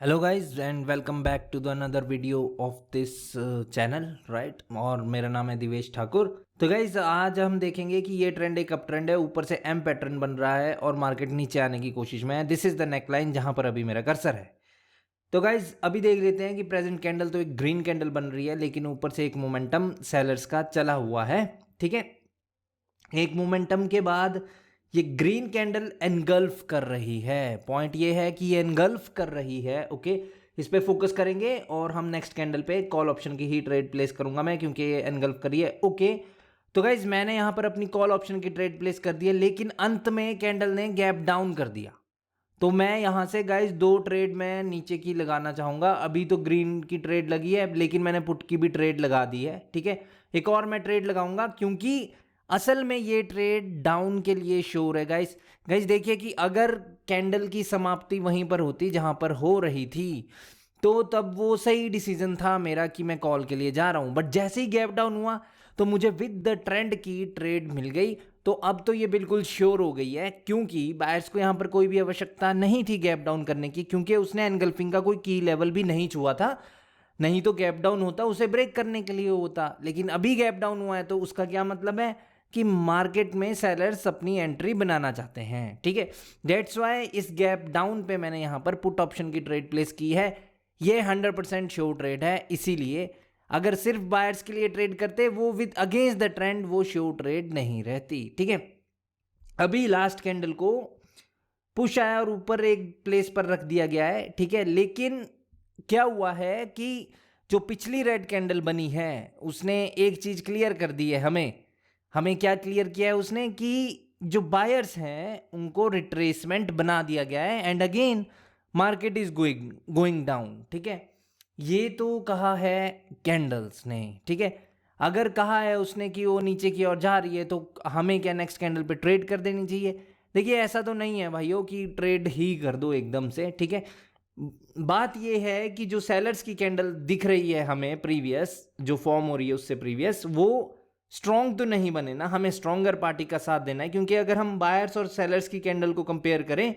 Hello guys and welcome back to the another video of this channel right. और मेरा नाम है दिवेश ठाकुर। तो गाइस आज हम देखेंगे कि ये ट्रेंड एक अप ट्रेंड है, ऊपर से एम पैटर्न बन रहा है और मार्केट नीचे आने की कोशिश में है। दिस इज द नेकलाइन जहां पर अभी मेरा कर्सर है। तो गाइज अभी देख लेते हैं कि प्रेजेंट कैंडल तो एक ग्रीन कैंडल बन रही है, लेकिन ऊपर से एक मोमेंटम सेलर्स का चला हुआ है। ठीक है, एक मोमेंटम के बाद ये ग्रीन कैंडल एनगल्फ कर रही है। पॉइंट ये है कि ये एनगल्फ कर रही है। ओके, इस पे फोकस करेंगे और हम नेक्स्ट कैंडल पे कॉल ऑप्शन की ही ट्रेड प्लेस करूंगा मैं, क्योंकि ये एनगल्फ करी है। ओके, तो गाइज मैंने यहां पर अपनी कॉल ऑप्शन की ट्रेड प्लेस कर दी है, लेकिन अंत में कैंडल ने गैप डाउन कर दिया। तो मैं यहां से गाइज दो ट्रेड मैं नीचे की लगाना चाहूंगा। अभी तो ग्रीन की ट्रेड लगी है, लेकिन मैंने पुट की भी ट्रेड लगा दी है। ठीक है, एक और मैं ट्रेड लगाऊंगा, क्योंकि असल में ये ट्रेड डाउन के लिए श्योर है। गाइस गाइस देखिए कि अगर कैंडल की समाप्ति वहीं पर होती जहां पर हो रही थी, तो तब वो सही डिसीजन था मेरा कि मैं कॉल के लिए जा रहा हूं। बट जैसे ही गैप डाउन हुआ तो मुझे विद द ट्रेंड की ट्रेड मिल गई। तो अब तो ये बिल्कुल श्योर हो गई है, क्योंकि बायर्स को यहां पर कोई भी आवश्यकता नहीं थी गैप डाउन करने की, क्योंकि उसने एनगल्फिंग का कोई की लेवल भी नहीं छुआ था। नहीं तो गैप डाउन होता उसे ब्रेक करने के लिए होता, लेकिन अभी गैप डाउन हुआ है तो उसका क्या मतलब है कि मार्केट में सेलर्स अपनी एंट्री बनाना चाहते हैं। ठीक है, दैट्स वाई इस गैप डाउन पे मैंने यहां पर पुट ऑप्शन की ट्रेड प्लेस की है। ये 100% श्योर ट्रेड है, इसीलिए अगर सिर्फ बायर्स के लिए ट्रेड करते वो विद अगेंस्ट द ट्रेंड वो श्योर ट्रेड नहीं रहती। ठीक है, अभी लास्ट कैंडल को पुश आया और ऊपर एक प्लेस पर रख दिया गया है। ठीक है, लेकिन क्या हुआ है कि जो पिछली रेड कैंडल बनी है उसने एक चीज क्लियर कर दी है हमें। हमें क्या क्लियर किया है उसने कि जो बायर्स हैं उनको रिट्रेसमेंट बना दिया गया है and again market is going down. ठीक है, ये तो कहा है कैंडल्स ने। ठीक है, अगर कहा है उसने कि वो नीचे की ओर जा रही है तो हमें क्या नेक्स्ट कैंडल पे ट्रेड कर देनी चाहिए? देखिए ऐसा तो नहीं है भाइयों कि ट्रेड ही कर दो एकदम से। ठीक है, बात ये है कि जो सेलर्स की कैंडल दिख रही है हमें प्रीवियस जो फॉर्म हो रही है उससे प्रीवियस, वो स्ट्रॉन्ग तो नहीं बने ना, हमें स्ट्रॉन्गर पार्टी का साथ देना है। क्योंकि अगर हम बायर्स और सेलर्स की कैंडल को कंपेयर करें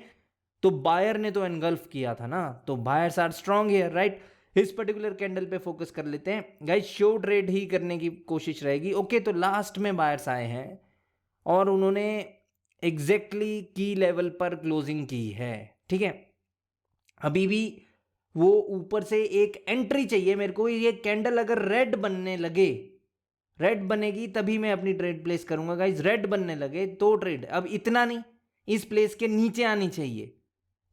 तो बायर ने तो एनगल्फ किया था ना, तो buyers are strong here right. इस पर्टिकुलर कैंडल पे फोकस कर लेते हैं गाइस, शो ट्रेड ही करने की कोशिश रहेगी। ओके, तो लास्ट में बायर्स आए हैं और उन्होंने एग्जैक्टली की लेवल पर क्लोजिंग की है। ठीक है, अभी भी वो ऊपर से एक एंट्री चाहिए मेरे को। ये कैंडल अगर रेड बनने लगे, रेड बनेगी तभी मैं अपनी ट्रेड प्लेस करूंगा गाइज। रेड बनने लगे तो ट्रेड, अब इतना नहीं, इस प्लेस के नीचे आनी चाहिए,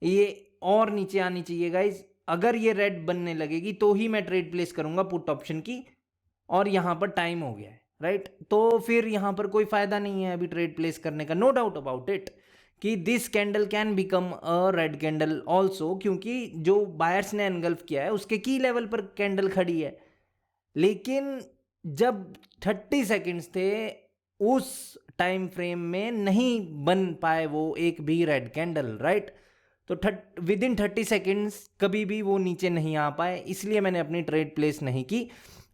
ये और नीचे आनी चाहिए गाइज। अगर ये रेड बनने लगेगी तो ही मैं ट्रेड प्लेस करूंगा पुट ऑप्शन की, और यहां पर टाइम हो गया है राइट। तो फिर यहां पर कोई फायदा नहीं है अभी ट्रेड प्लेस करने का। नो डाउट अबाउट इट कि this candle can become a red candle also, क्योंकि जो बायर्स ने एनगल्फ किया है उसके की लेवल पर कैंडल खड़ी है। लेकिन जब 30 सेकंड्स थे उस टाइम फ्रेम में नहीं बन पाए वो एक भी रेड कैंडल राइट। तो विद इन 30 सेकेंड्स कभी भी वो नीचे नहीं आ पाए, इसलिए मैंने अपनी ट्रेड प्लेस नहीं की।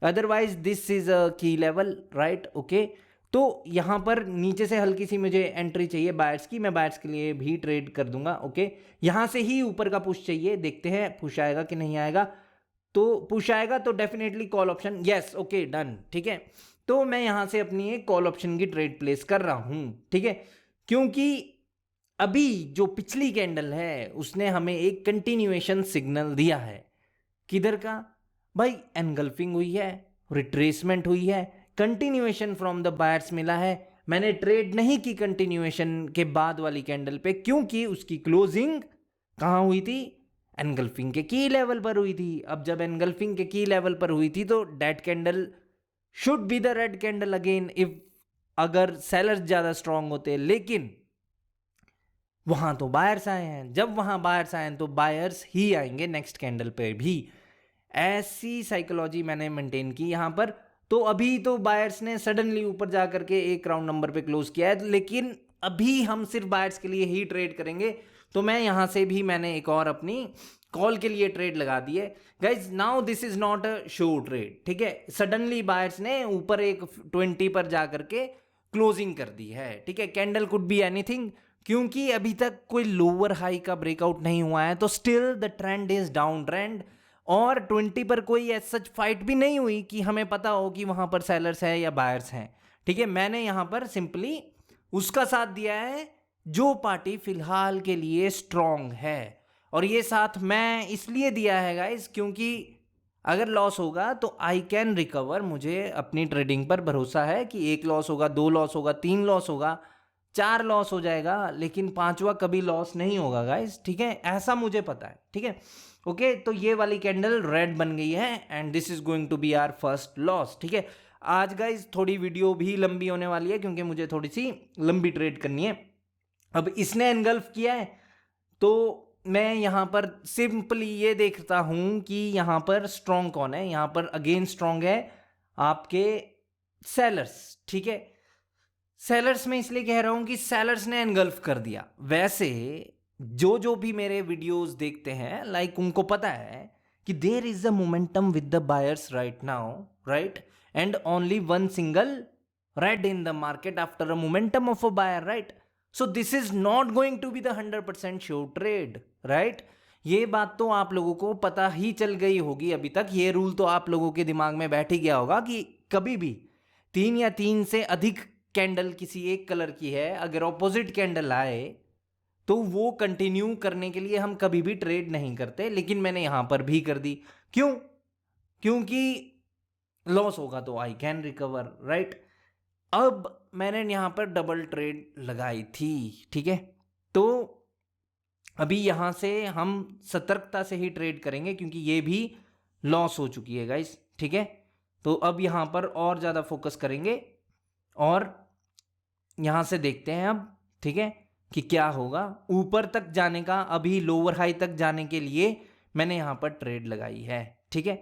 अदरवाइज दिस इज अ की लेवल राइट। ओके, तो यहां पर नीचे से हल्की सी मुझे एंट्री चाहिए बायर्स की, मैं बायर्स के लिए भी ट्रेड कर दूंगा। ओके, यहां से ही ऊपर का पुश चाहिए, देखते हैं पुश आएगा कि नहीं आएगा। तो पुश आएगा तो definitely call option, yes okay done. ठीक है, तो मैं यहां से अपनी एक कॉल ऑप्शन की ट्रेड प्लेस कर रहा हूं। ठीक है, क्योंकि अभी जो पिछली कैंडल है उसने हमें एक कंटिन्यूएशन सिग्नल दिया है। किधर का भाई? एनगल्फिंग हुई है, रिट्रेसमेंट हुई है, कंटिन्यूएशन फ्रॉम द बायर्स मिला है। मैंने ट्रेड नहीं की कंटिन्यूएशन के बाद वाली कैंडल पे, क्योंकि उसकी क्लोजिंग कहां हुई थी? एनगल्फिंग के की लेवल पर हुई थी। अब जब एनगल्फिंग के की लेवल पर हुई थी तो that candle should be the red candle again if अगर सेलर्स ज्यादा स्ट्रांग होते। लेकिन वहां तो बायर्स आए हैं, जब वहां बायर्स आए हैं तो बायर्स ही आएंगे नेक्स्ट कैंडल पे भी। ऐसी साइकोलॉजी मैंने मेंटेन की यहां पर। तो अभी तो बायर्स ने सडनली ऊपर जाकर के एक राउंड नंबर पे क्लोज किया है, लेकिन अभी हम सिर्फ बायर्स के लिए ही ट्रेड करेंगे। तो मैं यहां से भी मैंने एक और अपनी कॉल के लिए ट्रेड लगा दी है guys. Now this is not a show trade. ठीक है, सडनली बायर्स ने ऊपर एक 20 पर जाकर के क्लोजिंग कर दी है। ठीक है, कैंडल कुड बी एनीथिंग, क्योंकि अभी तक कोई लोअर हाई का ब्रेकआउट नहीं हुआ है, तो still the trend is down trend. और 20 पर कोई ऐसा सच फाइट भी नहीं हुई कि हमें पता हो कि वहां पर सेलर्स है या बायर्स हैं। ठीक है, मैंने यहां पर सिंपली उसका साथ दिया है जो पार्टी फिलहाल के लिए स्ट्रांग है। और ये साथ मैं इसलिए दिया है गाइस, क्योंकि अगर लॉस होगा तो आई कैन रिकवर। मुझे अपनी ट्रेडिंग पर भरोसा है कि 1 लॉस होगा, 2 लॉस होगा, 3 लॉस होगा, 4 लॉस हो जाएगा, लेकिन 5वां कभी लॉस नहीं होगा गाइस। ठीक है, ऐसा मुझे पता है। ठीक है, ओके। तो ये वाली कैंडल रेड बन गई है and this is going to be our first loss. ठीक है, आज गाइस थोड़ी वीडियो भी लंबी होने वाली है क्योंकि मुझे थोड़ी सी लंबी ट्रेड करनी है। अब इसने एनगल्फ किया है तो मैं यहां पर सिंपली ये देखता हूं कि यहां पर स्ट्रांग कौन है। यहां पर अगेन स्ट्रांग है आपके सेलर्स। ठीक है, सेलर्स में इसलिए कह रहा हूं कि सेलर्स ने एनगल्फ कर दिया। वैसे जो भी मेरे वीडियोस देखते हैं लाइक उनको पता है कि there is a momentum with the buyers right now, right, and only one single red in the market after a momentum of a buyer, right. So this is not going to be the 100% sure trade, right. ये बात तो आप लोगों को पता ही चल गई होगी अभी तक। ये रूल तो आप लोगों के दिमाग में बैठ ही गया होगा कि कभी भी 3 या 3 से अधिक कैंडल किसी एक कलर की है, अगर ऑपोजिट कैंडल आए तो वो कंटिन्यू करने के लिए हम कभी भी ट्रेड नहीं करते। लेकिन मैंने यहां पर भी कर दी। क्यों? क्योंकि लॉस होगा तो आई कैन रिकवर, राइट। अब मैंने यहां पर डबल ट्रेड लगाई थी। ठीक है, तो अभी यहां से हम सतर्कता से ही ट्रेड करेंगे क्योंकि ये भी लॉस हो चुकी है गाइस। ठीक है, तो अब यहां पर और ज्यादा फोकस करेंगे और यहां से देखते हैं अब। ठीक है, कि क्या होगा ऊपर तक जाने का। अभी लोअर हाई तक जाने के लिए मैंने यहां पर ट्रेड लगाई है। ठीक है,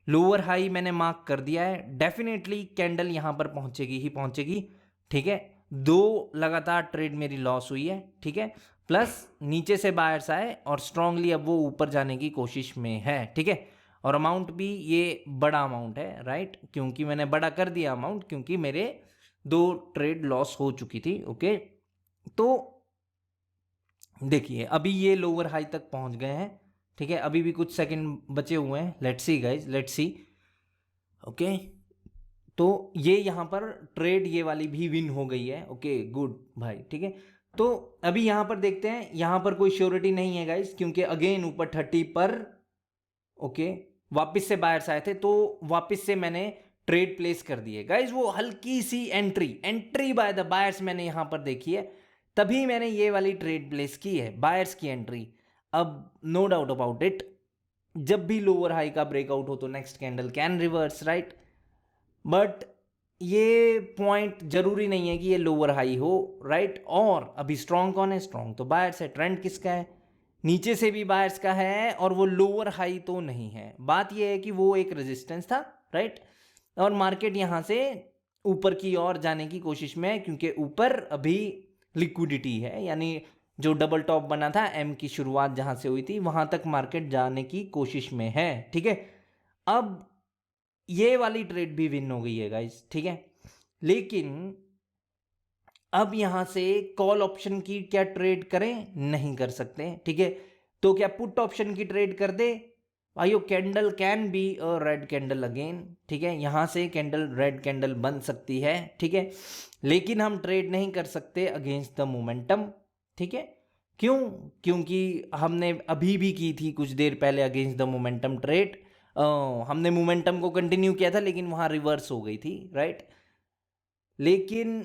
लोअर हाई मैंने मार्क कर दिया है। डेफिनेटली कैंडल यहां पर पहुंचेगी ही पहुंचेगी। ठीक है, 2 लगातार ट्रेड मेरी लॉस हुई है। ठीक है, प्लस नीचे से बायर्स आए और स्ट्रांगली अब वो ऊपर जाने की कोशिश में है। ठीक है, और अमाउंट भी ये बड़ा अमाउंट है, राइट, क्योंकि मैंने बड़ा कर दिया अमाउंट क्योंकि मेरे 2 ट्रेड लॉस हो चुकी थी। ओके, तो देखिए अभी ये लोअर हाई तक पहुंच गए हैं। ठीक है, अभी भी कुछ सेकंड बचे हुए हैं। Let's see guys, let's see. Okay, तो ये यहां पर ट्रेड ये वाली भी विन हो गई है। ओके, गुड भाई। ठीक है, तो अभी यहां पर देखते हैं। यहां पर कोई श्योरिटी नहीं है गाइस क्योंकि अगेन ऊपर 30 पर ओके वापस से बायर्स आए थे तो वापस से मैंने ट्रेड प्लेस कर दिए गाइस। वो हल्की सी एंट्री बाय द बायर्स मैंने यहां पर देखी है, तभी मैंने ये वाली ट्रेड प्लेस की है, बायर्स की एंट्री। अब नो डाउट अबाउट इट, जब भी लोअर हाई का ब्रेकआउट हो तो next candle can reverse, right. But ये पॉइंट जरूरी नहीं है कि ये लोअर हाई हो, राइट। और अभी स्ट्रांग कौन है? स्ट्रांग तो बायर्स है। ट्रेंड किसका है? नीचे से भी बायर्स का है और वो लोअर हाई तो नहीं है। बात ये है कि वो एक रेजिस्टेंस था, राइट, और मार्केट यहां से ऊपर की ओर जाने की कोशिश में है क्योंकि ऊपर अभी लिक्विडिटी है। यानी जो डबल टॉप बना था एम की शुरुआत जहां से हुई थी वहां तक मार्केट जाने की कोशिश में है। ठीक है, अब ये वाली ट्रेड भी विन हो गई है गाइस। ठीक है, लेकिन अब यहां से कॉल ऑप्शन की क्या ट्रेड करें? नहीं कर सकते। ठीक है, तो क्या पुट ऑप्शन की ट्रेड कर दे? भाइयों, candle can be a red candle again. ठीक है, यहां से कैंडल रेड कैंडल बन सकती है। ठीक है, लेकिन हम ट्रेड नहीं कर सकते अगेंस्ट द मोमेंटम। ठीक है, क्यों? क्योंकि हमने अभी भी की थी कुछ देर पहले अगेंस्ट द मोमेंटम ट्रेड। हमने मोमेंटम को कंटिन्यू किया था लेकिन वहां रिवर्स हो गई थी, राइट। लेकिन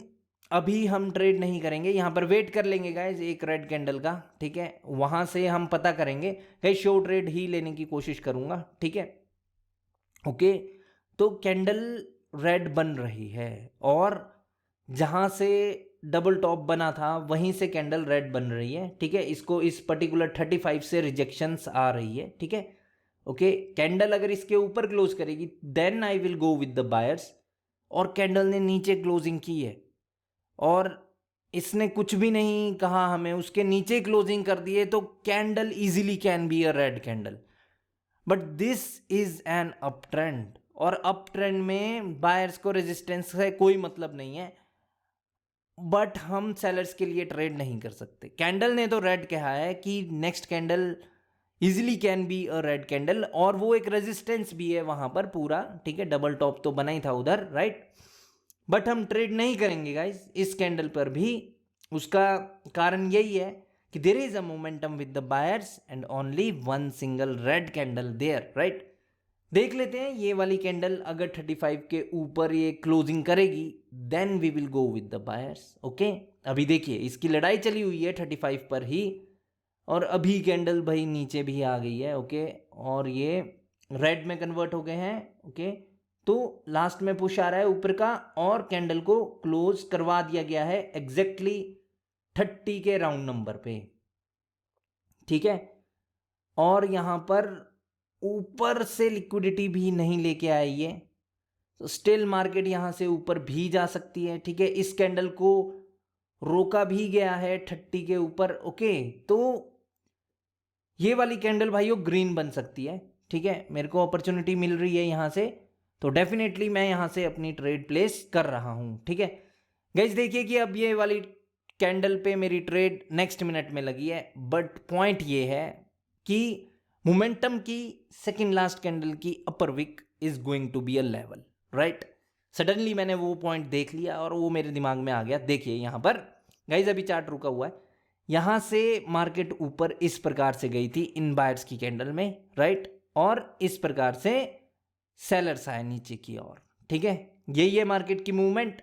अभी हम ट्रेड नहीं करेंगे, यहां पर वेट कर लेंगे गाइस एक रेड कैंडल का। ठीक है, वहां से हम पता करेंगे। कहीं शो ट्रेड ही लेने की कोशिश करूंगा। ठीक है, ओके, तो कैंडल रेड बन रही है और जहां से डबल टॉप बना था वहीं से कैंडल रेड बन रही है। ठीक है, इसको इस पर्टिकुलर 35 से रिजेक्शंस आ रही है। ठीक है, ओके, कैंडल अगर इसके ऊपर क्लोज करेगी then I will go with the buyers. और कैंडल ने नीचे क्लोजिंग की है और इसने कुछ भी नहीं कहा हमें, उसके नीचे क्लोजिंग कर दिए, तो candle easily can be a red candle. But this is an up trend और अप ट्रेंड में बायर्स को रेजिस्टेंस से कोई मतलब नहीं है। बट हम सेलर्स के लिए ट्रेड नहीं कर सकते। कैंडल ने तो रेड कहा है कि next candle easily can be a red candle, और वो एक रेजिस्टेंस भी है वहां पर पूरा, ठीक है, डबल टॉप तो बना ही था उधर, राइट। बट हम ट्रेड नहीं करेंगे गाइस इस कैंडल पर भी। उसका कारण यही है कि there is a momentum with the buyers and only one single red candle there, right. देख लेते हैं ये वाली कैंडल अगर 35 के ऊपर ये क्लोजिंग करेगी then we will go with the buyers, okay. अभी देखिए इसकी लड़ाई चली हुई है 35 पर ही, और अभी कैंडल भाई नीचे भी आ गई है, ओके, और ये रेड में कन्वर्ट हो गए हैं, ओके। तो लास्ट में पुश आ रहा है ऊपर का, और कैंडल को क्लोज करवा दिया गया है एग्जैक्टली 30 के राउंड नंबर पे, ठीक है। और यहां पर ऊपर से लिक्विडिटी भी नहीं लेके आई है, तो स्टिल मार्केट यहां से ऊपर भी जा सकती है, ठीक है। इस कैंडल को रोका भी गया है 30 के ऊपर, ओके। तो ये वाली कैंडल भाइयों ग्रीन बन सकती है, ठीक है। मेरे को अपॉर्चुनिटी मिल रही है यहां से, तो डेफिनेटली मैं यहां से अपनी ट्रेड प्लेस कर रहा हूं, ठीक है। गाइस देखिए कि अब ये वाली कैंडल पे मेरी ट्रेड नेक्स्ट मिनट में लगी है, बट पॉइंट ये है कि मोमेंटम की सेकंड लास्ट कैंडल की upper wick is going to be a level, right. Suddenly मैंने वो पॉइंट देख लिया और वो मेरे दिमाग में आ गया। देखिए यहां पर गाइस अभी चार्ट रुका हुआ है, यहां से मार्केट ऊपर इस प्रकार से गई थी इन बायर्स की कैंडल में, राइट, और इस प्रकार से सेलर्स आए नीचे की ओर, ठीक है। यही है मार्केट की मूवमेंट,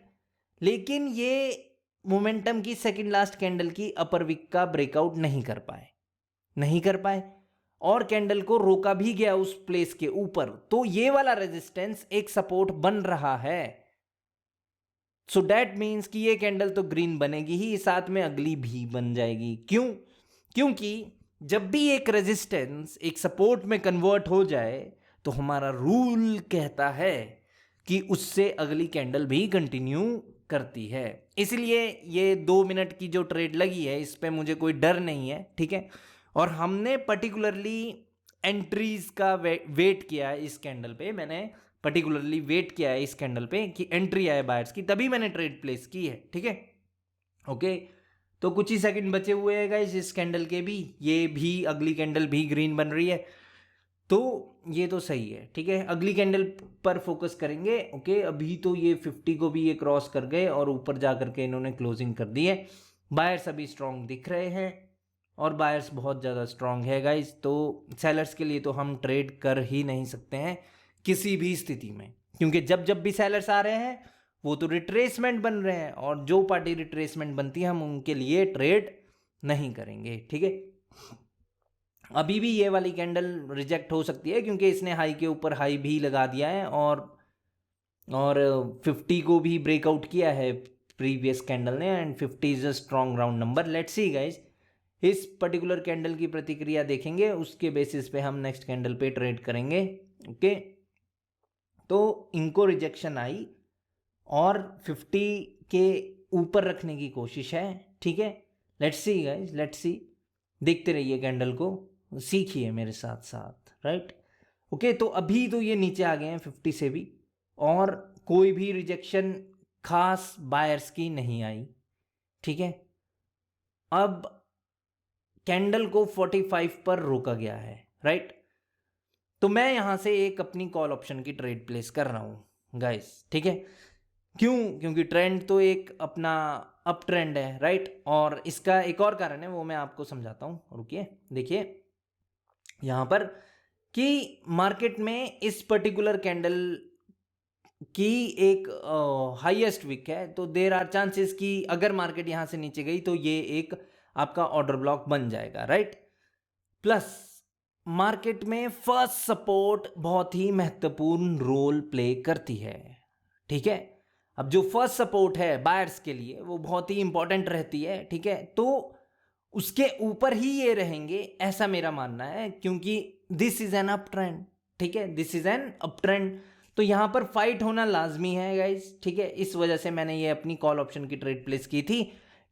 लेकिन ये मोमेंटम की सेकंड लास्ट कैंडल की अपर विक का ब्रेकआउट नहीं कर पाए, और कैंडल को रोका भी गया उस प्लेस के ऊपर। तो ये वाला रेजिस्टेंस एक सपोर्ट बन रहा है, सो दैट मीन्स कि ये कैंडल तो ग्रीन बनेगी ही, साथ में अगली भी बन जाएगी। क्योंकि जब भी एक रेजिस्टेंस एक सपोर्ट में कन्वर्ट हो जाए तो हमारा रूल कहता है कि उससे अगली कैंडल भी कंटिन्यू करती है। इसलिए ये 2 मिनट की जो ट्रेड लगी है इस पे मुझे कोई डर नहीं है, ठीक है। और हमने पर्टिकुलरली एंट्रीज का वेट किया है इस कैंडल पे, मैंने पर्टिकुलरली वेट किया है इस कैंडल पे कि एंट्री आए बायर्स की, तभी मैंने ट्रेड प्लेस की है, ठीक है, ओके। तो कुछ ही सेकंड बचे हुए हैं गाइस इस कैंडल के भी, ये भी अगली कैंडल भी ग्रीन बन रही है, तो ये तो सही है, ठीक है। अगली कैंडल पर फोकस करेंगे, ओके। अभी तो ये 50 को भी ये क्रॉस कर गए और ऊपर जा करके इन्होंने क्लोजिंग कर दी है। बायर्स अभी स्ट्रांग दिख रहे हैं और बायर्स बहुत ज़्यादा स्ट्रांग है गाइस, तो सेलर्स के लिए तो हम ट्रेड कर ही नहीं सकते हैं किसी भी स्थिति में, क्योंकि जब जब भी सेलर्स आ रहे हैं वो तो रिट्रेसमेंट बन रहे हैं, और जो पार्टी रिट्रेसमेंट बनती है हम उनके लिए ट्रेड नहीं करेंगे, ठीक है। अभी भी ये वाली कैंडल रिजेक्ट हो सकती है क्योंकि इसने हाई के ऊपर हाई भी लगा दिया है, और 50 को भी ब्रेकआउट किया है प्रीवियस कैंडल ने, and 50 is a strong round number. Let's see guys, इस पर्टिकुलर कैंडल की प्रतिक्रिया देखेंगे, उसके बेसिस पे हम नेक्स्ट कैंडल पे ट्रेड करेंगे, ओके। तो इनको रिजेक्शन आई और 50 के ऊपर रखने की कोशिश है, ठीक है। Let's see guys, let's see, देखते रहिए कैंडल को, सीखिए मेरे साथ साथ, राइट, ओके। तो अभी तो ये नीचे आ गए हैं 50 से भी, और कोई भी रिजेक्शन खास बायर्स की नहीं आई, ठीक है। अब कैंडल को 45 पर रोका गया है, राइट। तो मैं यहां से एक अपनी कॉल ऑप्शन की ट्रेड प्लेस कर रहा हूं गाइस, ठीक है। क्योंकि ट्रेंड तो एक अपना अप ट्रेंड है, राइट। और इसका एक और कारण है, वो मैं आपको समझाता हूं, रुकिए। देखिए यहां पर कि मार्केट में इस पर्टिकुलर कैंडल की एक हाईएस्ट विक है, तो देर आर चांसेस कि अगर मार्केट यहां से नीचे गई तो ये एक आपका ऑर्डर ब्लॉक बन जाएगा, राइट। प्लस मार्केट में फर्स्ट सपोर्ट बहुत ही महत्वपूर्ण रोल प्ले करती है, ठीक है। अब जो फर्स्ट सपोर्ट है बायर्स के लिए वो बहुत ही इंपॉर्टेंट रहती है, ठीक है। तो उसके ऊपर ही ये रहेंगे ऐसा मेरा मानना है, क्योंकि this is an up trend, ठीक है, this is an up trend. तो यहां पर फाइट होना लाजमी है गाइस, ठीक है। इस वजह से मैंने ये अपनी कॉल ऑप्शन की ट्रेड प्लेस की थी।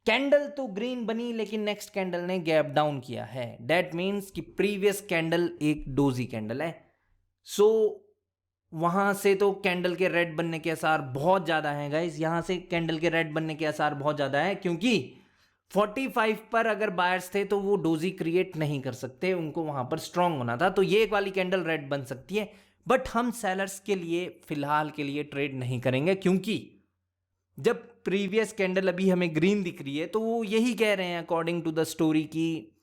कैंडल तो ग्रीन बनी लेकिन नेक्स्ट कैंडल ने गैप डाउन किया है, दैट मीन्स कि प्रीवियस कैंडल एक डोजी कैंडल है, सो वहां से तो कैंडल के रेड बनने के आसार बहुत ज़्यादा हैं गाइस, यहाँ से कैंडल के रेड बनने के आसार बहुत ज़्यादा है, क्योंकि 45 पर अगर बायर्स थे तो वो डोजी क्रिएट नहीं कर सकते, उनको वहां पर स्ट्रांग होना था, तो ये एक वाली कैंडल रेड बन सकती है। बट हम सेलर्स के लिए फिलहाल के लिए ट्रेड नहीं करेंगे, क्योंकि जब प्रीवियस कैंडल अभी हमें ग्रीन दिख रही है तो वो यही कह रहे हैं अकॉर्डिंग टू द स्टोरी की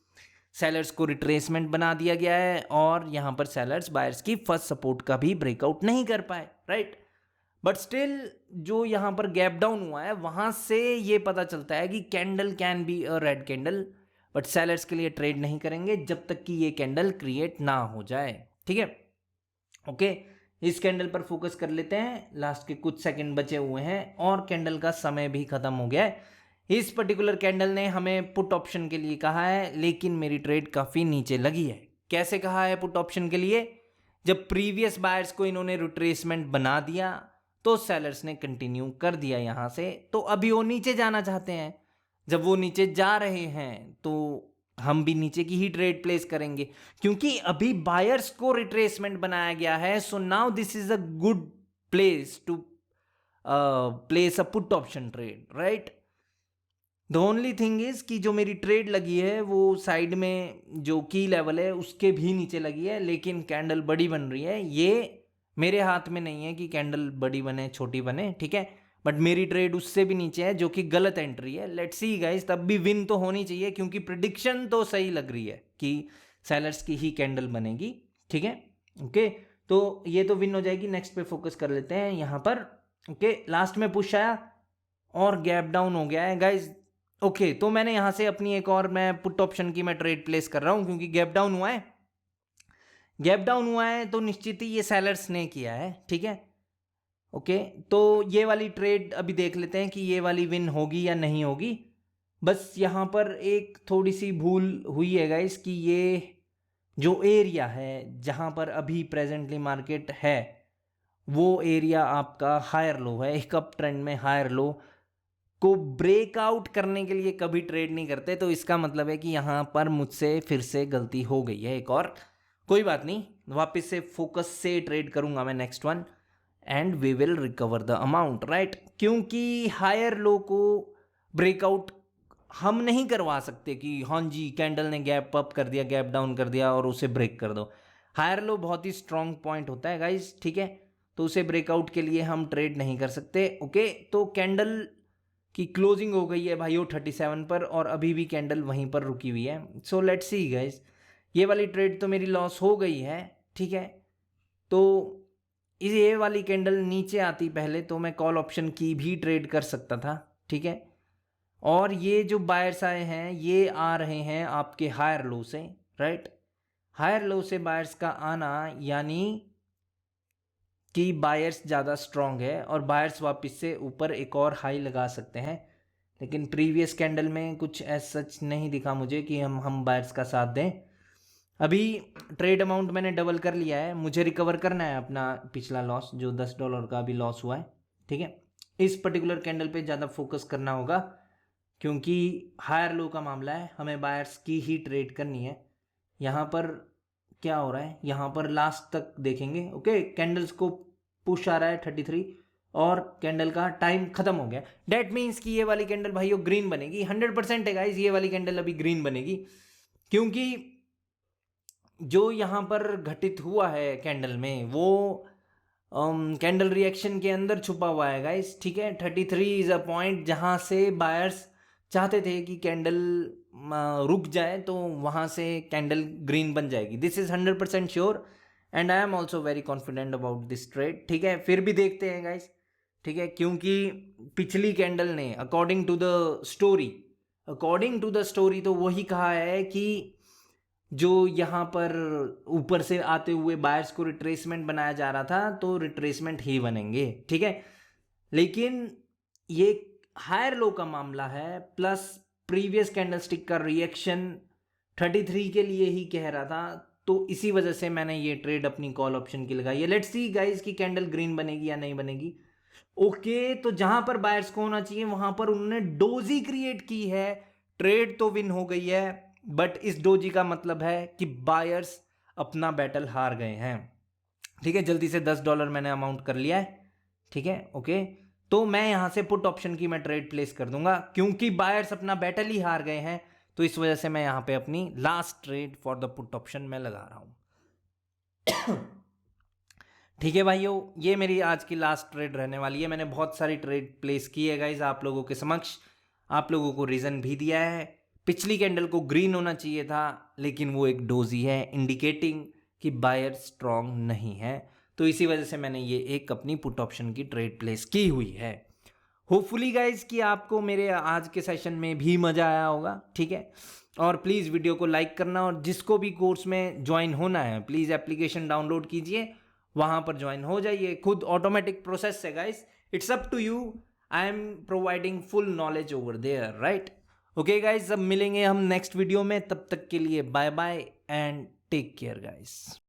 सेलर्स को रिट्रेसमेंट बना दिया गया है और यहां पर सेलर्स बायर्स की फर्स्ट सपोर्ट का भी ब्रेकआउट नहीं कर पाए, राइट। बट स्टिल जो यहां पर गैप डाउन हुआ है वहां से ये पता चलता है कि candle can be a red candle, but sellers के लिए ट्रेड नहीं करेंगे जब तक कि ये कैंडल क्रिएट ना हो जाए, ठीक है। ओके, इस कैंडल पर फोकस कर लेते हैं, लास्ट के कुछ सेकंड बचे हुए हैं और कैंडल का समय भी खत्म हो गया है। इस पर्टिकुलर कैंडल ने हमें पुट ऑप्शन के लिए कहा है, लेकिन मेरी ट्रेड काफ़ी नीचे लगी है। कैसे कहा है पुट ऑप्शन के लिए? जब प्रीवियस बायर्स को इन्होंने रिट्रेसमेंट बना दिया तो सेलर्स ने कंटिन्यू कर दिया यहाँ से, तो अभी वो नीचे जाना चाहते हैं। जब वो नीचे जा रहे हैं तो हम भी नीचे की ही ट्रेड प्लेस करेंगे, क्योंकि अभी बायर्स को रिट्रेसमेंट बनाया गया है। So now this is a good place to place a put option trade, right. The only thing is कि जो मेरी ट्रेड लगी है वो साइड में जो की लेवल है उसके भी नीचे लगी है, लेकिन कैंडल बड़ी बन रही है। ये मेरे हाथ में नहीं है कि कैंडल बड़ी बने छोटी बने, ठीक है, बट मेरी ट्रेड उससे भी नीचे है, जो कि गलत एंट्री है। लेट्स सी गाइस, तब भी विन तो होनी चाहिए, क्योंकि प्रिडिक्शन तो सही लग रही है कि सेलर्स की ही कैंडल बनेगी, ठीक है। ओके, तो ये तो विन हो जाएगी। नेक्स्ट पे फोकस कर लेते हैं यहाँ पर। ओके, लास्ट में पुश आया और गैप डाउन हो गया है गाइस। ओके, तो मैंने यहाँ से अपनी एक और मैं पुट ऑप्शन की मैं ट्रेड प्लेस कर रहा हूँ, क्योंकि गैप डाउन हुआ है। गैप डाउन हुआ है तो निश्चित ही ये सेलर्स ने किया है, ठीक है। ओके, तो ये वाली ट्रेड अभी देख लेते हैं कि ये वाली विन होगी या नहीं होगी। बस यहाँ पर एक थोड़ी सी भूल हुई है गाइस कि ये जो एरिया है जहाँ पर अभी प्रेजेंटली मार्केट है वो एरिया आपका हायर लो है। एक अप ट्रेंड में हायर लो को ब्रेकआउट करने के लिए कभी ट्रेड नहीं करते, तो इसका मतलब है कि यहाँ पर मुझसे फिर से गलती हो गई है एक और। कोई बात नहीं, वापस से फोकस से ट्रेड करूंगा मैं next one and we will recover the amount, right. क्योंकि हायर लो को ब्रेकआउट हम नहीं करवा सकते कि हाँ जी कैंडल ने गैप अप कर दिया, गैप डाउन कर दिया और उसे ब्रेक कर दो। हायर लो बहुत ही स्ट्रॉन्ग पॉइंट होता है गाइज, ठीक है, तो उसे ब्रेकआउट के लिए हम ट्रेड नहीं कर सकते। ओके, तो कैंडल की क्लोजिंग हो गई है भाइयों 37 पर और अभी भी कैंडल वहीं पर रुकी हुई है। सो लेट्स सी गाइज, ये वाली ट्रेड तो मेरी लॉस हो गई है, ठीक है। तो ये वाली कैंडल नीचे आती पहले तो मैं कॉल ऑप्शन की भी ट्रेड कर सकता था, ठीक है। और ये जो बायर्स आए हैं ये आ रहे हैं आपके हायर लो से, राइट। हायर लो से बायर्स का आना यानी कि बायर्स ज़्यादा स्ट्रॉन्ग है और बायर्स वापस से ऊपर एक और हाई लगा सकते हैं, लेकिन प्रीवियस कैंडल में कुछ ऐसा सच नहीं दिखा मुझे कि हम बायर्स का साथ दें। अभी ट्रेड अमाउंट मैंने डबल कर लिया है, मुझे रिकवर करना है अपना पिछला लॉस जो $10 का अभी लॉस हुआ है, ठीक है। इस पर्टिकुलर कैंडल पे ज़्यादा फोकस करना होगा क्योंकि हायर लो का मामला है, हमें बायर्स की ही ट्रेड करनी है। यहाँ पर क्या हो रहा है, यहाँ पर लास्ट तक देखेंगे। ओके, कैंडल्स को पुश आ रहा है 33 और कैंडल का टाइम खत्म हो गया। डेट मीन्स कि ये वाली कैंडल भाइयों ग्रीन बनेगी, 100% है गाइस, ये वाली कैंडल अभी ग्रीन बनेगी, क्योंकि जो यहाँ पर घटित हुआ है कैंडल में वो कैंडल रिएक्शन के अंदर छुपा हुआ है गाइस, ठीक है। 33 इज अ पॉइंट जहाँ से बायर्स चाहते थे कि कैंडल रुक जाए तो वहाँ से कैंडल ग्रीन बन जाएगी। This is 100% sure and I am also very confident about this trade, ठीक है। फिर भी देखते हैं गाइस, ठीक है, क्योंकि पिछली कैंडल ने अकॉर्डिंग टू द स्टोरी तो वही कहा है कि जो यहाँ पर ऊपर से आते हुए बायर्स को रिट्रेसमेंट बनाया जा रहा था तो रिट्रेसमेंट ही बनेंगे, ठीक है। लेकिन ये हायर लो का मामला है, प्लस प्रीवियस कैंडलस्टिक का रिएक्शन 33 के लिए ही कह रहा था, तो इसी वजह से मैंने ये ट्रेड अपनी कॉल ऑप्शन की लगाई है। लेट्स सी गाइस कि कैंडल ग्रीन बनेगी या नहीं बनेगी। ओके, तो जहां पर बायर्स को होना चाहिए वहां पर उन्होंने डोजी क्रिएट की है। ट्रेड तो विन हो गई है, बट इस डोजी का मतलब है कि बायर्स अपना बैटल हार गए हैं। ठीक है, जल्दी से $10 मैंने अमाउंट कर लिया है। ठीक है, ओके। तो मैं यहां से पुट ऑप्शन की मैं ट्रेड प्लेस कर दूंगा, क्योंकि बायर्स अपना बैटल ही हार गए हैं, तो इस वजह से मैं यहां पे अपनी last trade for the put option में लगा रहा हूं। ठीक है भाइयों, ये मेरी आज की लास्ट ट्रेड रहने वाली है। मैंने बहुत सारी ट्रेड प्लेस की है गाइज आप लोगों के समक्ष, आप लोगों को रीजन भी दिया है। पिछली कैंडल को ग्रीन होना चाहिए था, लेकिन वो एक डोजी है इंडिकेटिंग कि बायर स्ट्रांग नहीं है, तो इसी वजह से मैंने ये एक अपनी पुट ऑप्शन की ट्रेड प्लेस की हुई है। होपफुली गाइज कि आपको मेरे आज के सेशन में भी मजा आया होगा। ठीक है, और प्लीज़ वीडियो को लाइक करना, और जिसको भी कोर्स में ज्वाइन होना है प्लीज़ एप्लीकेशन डाउनलोड कीजिए, वहां पर ज्वाइन हो जाइए। खुद ऑटोमेटिक प्रोसेस है guys, it's up to you. I am providing full knowledge over there, right? Okay guys, अब मिलेंगे हम नेक्स्ट वीडियो में, तब तक के लिए bye bye and take care guys.